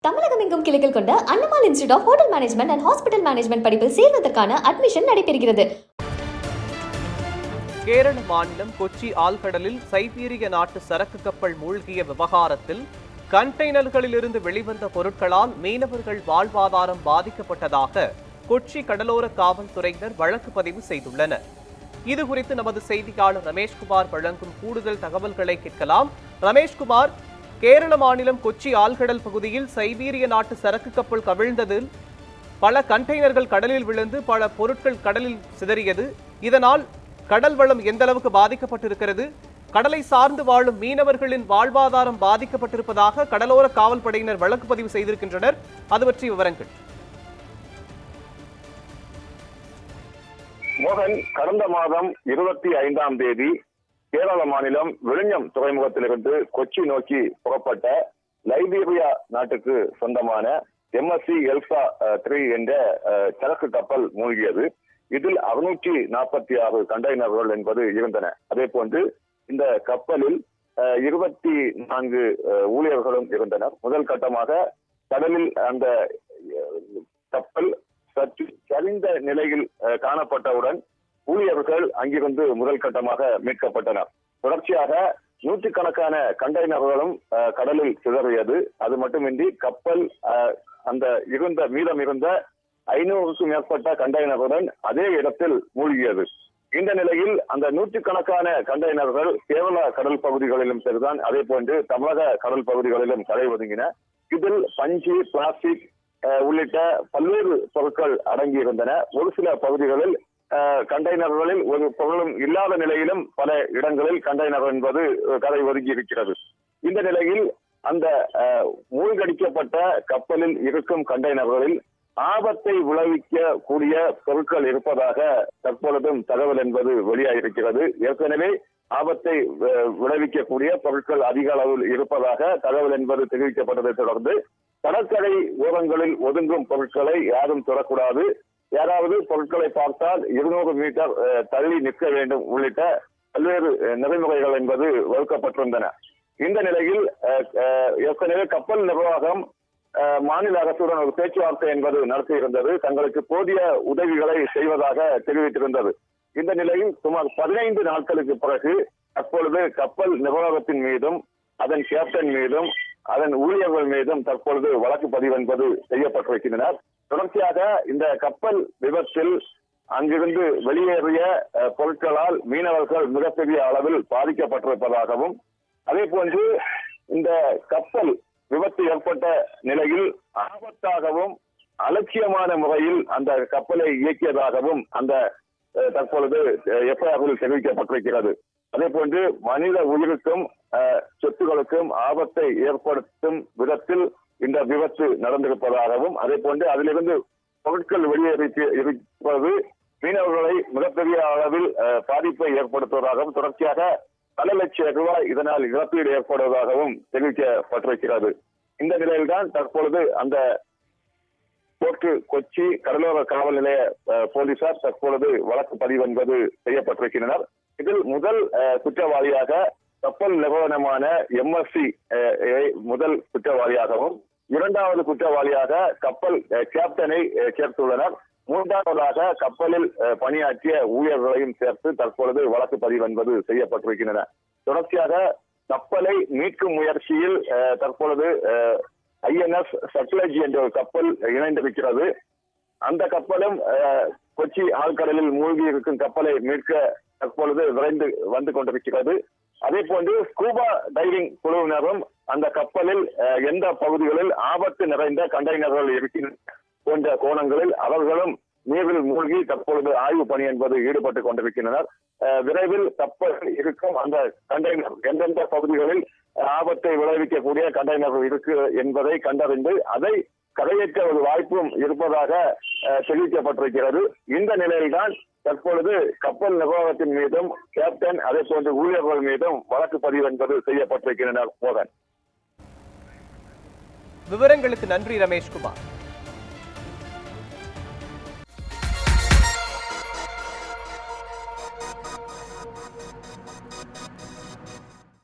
தமிழகம் எங்கும் கிளைகள் கொண்ட Annamalai institute of hotel management and hospital management படிப்பில் சேர்வதற்கான அட்மிஷன் நடைபெறுகிறது. கேரள மாநிலம் கொச்சி ஆழ்கடலில் சைபீரிய நாட்டு சரக்கு கப்பல் மூழ்கிய விவகாரத்தில் கண்டெய்னர்களிலிருந்து வெளிவந்த பொருட்களால் மீனவர்கள் வாழ்வாதாரம் பாதிக்கப்பட்டதாக கொச்சி கடலோர காவல்துறையினர் வழக்கு பதிவு செய்துள்ளனர். இதுகுறித்து நமது செய்தியாளர் ரமேஷ்குமார் வழங்கும் கூடுதல் தகவல்களை கேட்கலாம். ரமேஷ்குமார், கேரள மாநிலம் கொச்சி ஆழ்கடல் பகுதியில் சைபீரிய நாட்டு சரக்கு கப்பல் கவிழ்ந்ததில் பல கண்டெய்னர்கள் கடலில் விழுந்து பல பொருட்கள் கடலில் சிதறியது. இதனால் கடல் வளம் எந்த அளவுக்கு பாதிக்கப்பட்டிருக்கிறது, கடலை சார்ந்து வாழும் மீனவர்களின் வாழ்வாதாரம் பாதிக்கப்பட்டிருப்பதாக கடலோர காவல்படையினர் வழக்கு பதிவு செய்திருக்கின்றனர். அது பற்றிய விவரங்கள். மோகன், கடந்த மாதம் 25ஆம் தேதி கேரள மாநிலம் விழுஞ்சம் துறைமுகத்திலிருந்து கொச்சி நோக்கி புறப்பட்ட லைபீரியா நாட்டுக்கு சொந்தமான MSC எல்சா 3 என்ற சரக்கு கப்பல் மூழ்கியது. இதில் 646 கண்டெய்னர்கள் என்பது இருந்தன. அதே போன்று இந்த கப்பலில் 24 ஊழியர்களும் இருந்தனர். முதல் கட்டமாக கடலில் அந்த கப்பல் சற்று சரிந்த நிலையில் காணப்பட்டவுடன் ஊழியர்கள் அங்கிருந்து முதல் கட்டமாக மீட்கப்பட்டனர். தொடர்ச்சியாக நூற்றுக்கணக்கான கண்டெய்னர்களும் கடலில் சிதறியது. அது மட்டுமின்றி கப்பல் அந்த மீதம் இருந்த 500க்கும் மேற்பட்ட கண்டெய்னர்களுடன் அதே இடத்தில் மூழ்கியது. இந்த நிலையில் அந்த நூற்றுக்கணக்கான கண்டெய்னர்கள் கேரள கடல் பகுதிகளிலும் சரிதான், அதே போன்று தமிழக கடல் பகுதிகளிலும் கரை ஒதுங்கின. இதில் பஞ்சு, பிளாஸ்டிக் உள்ளிட்ட பல்வேறு பொருட்கள் அடங்கி இருந்தன. ஒரு சில பகுதிகளில் கண்டெய்னர்களில் ஒரு பொருளும் இல்லாத நிலையிலும் பல இடங்களில் கண்டெய்னர் என்பது கரை ஒதுங்கி இருக்கிறது. இந்த நிலையில் அந்த மூழ்கடிக்கப்பட்ட கப்பலில் இருக்கும் கண்டெய்னர்களில் ஆபத்தை விளைவிக்க கூடிய பொருட்கள் இருப்பதாக தற்பொழுதும் தகவல் என்பது வெளியாகிருக்கிறது. ஏற்கனவே ஆபத்தை விளைவிக்கக்கூடிய பொருட்கள் அதிக அளவில் இருப்பதாக தகவல் என்பது தெரிவிக்கப்பட்டதை தொடர்ந்து கடற்கரை ஓரங்களில் ஒதுங்கும் பொருட்களை யாரும் தொடக்கூடாது, யாராவது பொருட்களை பார்த்தால் 200 மீட்டர் தள்ளி நிற்க வேண்டும் உள்ளிட்ட பல்வேறு நெறிமுறைகள் என்பது வகுக்கப்பட்டிருந்தன. இந்த நிலையில் ஏற்கனவே கப்பல் நிர்வாகம் மாநில அரசுடன் ஒரு பேச்சுவார்த்தை என்பது நடத்தியிருந்தது. தங்களுக்கு போதிய உதவிகளை செய்வதாக தெரிவித்திருந்தது. இந்த நிலையில் சுமார் 15 நாட்களுக்கு பிறகு தற்பொழுது கப்பல் நிர்வாகத்தின் மீதும் அதன் கேப்டன் மீதும் அதன் ஊழியர்கள் மீதும் தற்பொழுது வழக்கு பதிவு என்பது செய்யப்பட்டிருக்கின்றனர். தொடர்ச்சியாக இந்த கப்பல் விபத்தில் அங்கிருந்து வெளியேறிய பொருட்களால் மீனவர்கள் மிகப்பெரிய அளவில் பாதிக்கப்பட்டிருப்பதாகவும், அதே போன்று இந்த கப்பல் விபத்து ஏற்பட்ட நிலையில் ஆபத்தாகவும் அலட்சியமான முறையில் அந்த கப்பலை இயக்கியதாகவும் அந்த தற்பொழுது எஃப்ஐஆரில் தெரிவிக்கப்பட்டிருக்கிறது. அதே போன்று மனித உயிருக்கும் சொத்துகளுக்கும் ஆபத்தை ஏற்படுத்தும் விதத்தில் இந்த விபத்து நடந்திருப்பதாகவும், அதே போன்று அதிலிருந்து பொருட்கள் வெளியேறியிருப்பது மீனவர்களை மிகப்பெரிய அளவில் பாதிப்பை ஏற்படுத்துவதாகவும், தொடர்ச்சியாக பல லட்சம் ரூபாய் இதனால் இழப்பீடு ஏற்படுவதாகவும் தெரிவிக்கப்பட்டிருக்கிறது. இந்த நிலையில்தான் தற்பொழுது அந்த கொச்சி கடலோர காவல் நிலைய போலீசார் தற்பொழுது வழக்கு பதிவு என்பது செய்யப்பட்டிருக்கின்றனர். இதில் முதல் குற்றவாளியாக கப்பல் நிறுவனமான MSC முதல் குற்றவாளியாகவும், இரண்டாவது குற்றவாளியாக கப்பல் கேப்டனை சேர்த்துள்ளனர். மூன்றாவதாக கப்பலில் பணியாற்றிய ஊழியர்களையும் சேர்த்து தற்பொழுது வழக்கு பதிவு என்பது செய்யப்பட்டிருக்கின்றன. தொடர்ச்சியாக கப்பலை மீட்கும் முயற்சியில் தற்பொழுது INS சட்லஜ் என்ற ஒரு கப்பல் இணைந்திருக்கிறது. அந்த கப்பலும் கொச்சி ஆழ்கடலில் மூழ்கி இருக்கும் கப்பலை மீட்க தற்பொழுது விரைந்து வந்து கொண்டிருக்கிறது. அதே போன்று ஸ்கூபா டைவிங் குழுவினரும் அந்த கப்பலில் எந்த பகுதிகளில் ஆபத்து நிறைந்த கண்டெய்னர்கள் இருக்கின்றன போன்ற கோணங்களில் அவர்களும் நீரில் மூழ்கி தற்பொழுது ஆய்வு பணி என்பது ஈடுபட்டுக் கொண்டிருக்கின்றனர். விரைவில் கப்பல் இருக்கும் அந்த கண்டெய்னர் எந்தெந்த பகுதிகளில் ஆபத்தை விளைவிக்கக்கூடிய கண்டெய்னர்கள் இருக்கு என்பதை கண்டறிந்து அதை கரையேற்ற ஒரு வாய்ப்பும் இருப்பதாக தெரிவிக்கப்பட்டிருக்கிறது. இந்த நிலையில்தான் தற்பொழுது கப்பல் நிர்வாகத்தின் மீதும் கேப்டன் அதே போன்று ஊழியர்கள் மீதும் வழக்கு பதிவு என்பது செய்யப்பட்டிருக்கின்றனர். மோகன், விவரங்களுக்கு நன்றி ரமேஷ்குமார்.